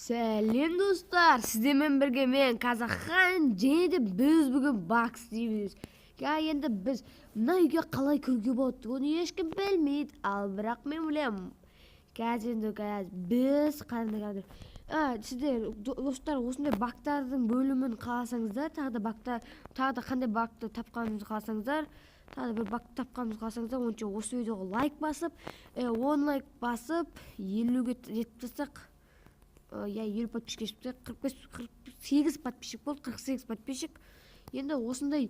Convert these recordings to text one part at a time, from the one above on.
Сәлем достар, сіздермен бірге мен Қазақхан және де біз бүгін бакс дейміз. Енді біз мына үйге қалай кіруге болады, оны ешкім білмейді, ал бірақ мен білемін. Қазір біз қараңдар. Сіздер достар осындай бактардың бөлімін қаласаңыздар, тағы да қандай бакты тапқанымызды қаласаңыздар, тағы да бір бакты тапқанымызды қаласаңыздар, онша осы видеоға лайк басып, 10 лайк басып, 50-ге жетіп тұрсақ, 50 подписчик, 48 подписчик болды, 48 подписчик. Енді осындай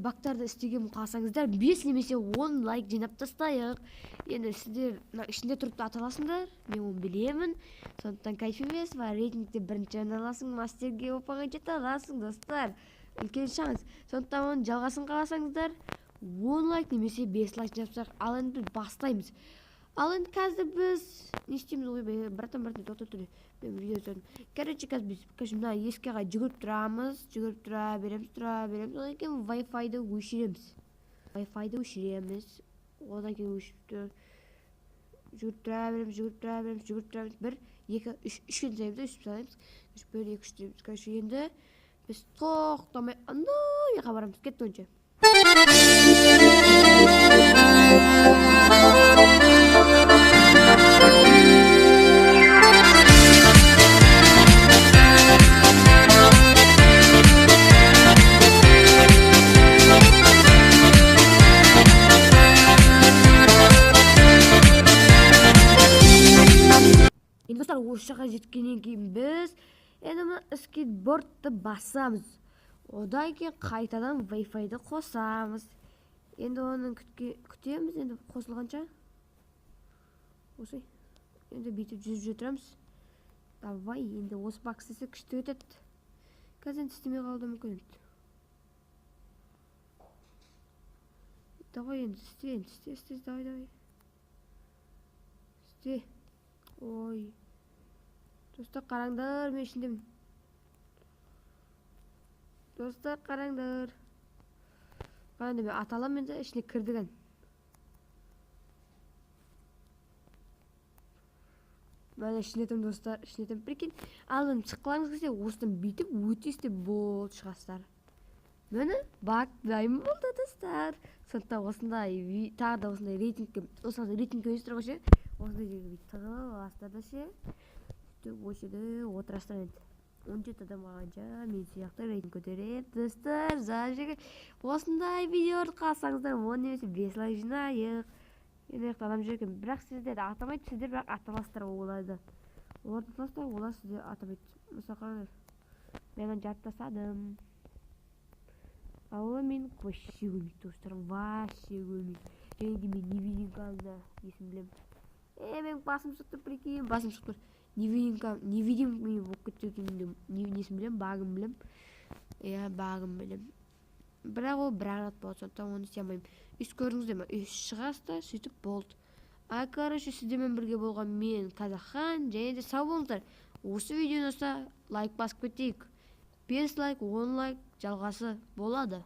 бактарды істеген қаласаңыздар, 5 немесе 10 лайк жинап тастайық. Енді сіздер ішінде тұрып аталасыңдар, мен оны білемін. Сондықтан кайф емес, рейтингте бірінші аласың, мастерге опаға жете аласың, достар. Үлкен шанс. Сондықтан оны жалғасын қаласаңыздар, 10 лайк немесе 5 лайк жинапсақ, ал енді бастаймыз. Ал енді қазір біз не істейміз ғой, братан, тоқтап тұр. Мен видео түсірдім. Короче, қазір біз мына есікке жүгіріп тұрамыз, тұра береміз. Одан кейін Wi-Fi-ды өшіреміз. Одан кейін жүгіріп тұра береміз. 1, 2, 3 sayımızda 3 sayımız. 1, 2, 3 deyimiz. Короче, енді біз тоқтамай ана жаққа барамыз. Кетті онша. Достар, осы жаққа жеткеннен кейін біз енді скейтбордты басамыз. Одан кейін қайтадан Wi-Fi-ды қосамыз. Енді оны күтеміз, енді қосылғанша. Осы. Енді бүйтіп жүріп жатырамыз. Давай, енді осы баксысы күшті өтеді. Қазір енді істемей қалды мүмкін. Давай енді істе, давай. Істе. Ой. Достар, қараңдар, мен ішіндемін. Достар, қараңдар. Мен аталам енді ішіне кірдіген. Мен ішінетім, достар, ішінетім. Прикинь, алдым шыққыларыңыз келсе, осыдан бүйтіп өтесте болды шығастар. Мені бак дайым болды, достар. Сондықтан осындай, тағы да осындай рейтингке өйістір қойшы. Осындай жерге тығылып аластар да ше. Өшеді отырастар енді. 17 адам қалғанша мен сияқты рейтинг көтеріп, достар, зажеге осындай видеоды қалсаңыздар, 10 немесе 5 лайк жинайық. Енді адам жүр екен, бірақ сіздер атамайды, сіздер бірақ аталастар оларды. Оларды аталастар, олар сіздер атамайды. Мысалы қараңдар, мен жарып тастадым. Ал мен вообще өлмейді, достар, вообще өлмейді. Және де мен невидимкамда есім білем. Мен басым шықты, прикинь, басым шықты. Невидимый болып кеткен несін білем, бағым білем. Бағым білем. Бірақ ол бірақ болады, сондықтан оны істемеймін. Үш көріңіздер ме? Үш шығасыздар, сөйтіп болды. Короче, сіздермен бірге болған мен Қазақхан, және де сау болыңыздар. Осы видеоны болса лайк басып кетейік. 5 лайк, 10 лайк жалғасы болады.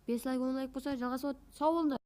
5 лайк, 10 лайк болса жалғасы болады. Сау болыңыздар.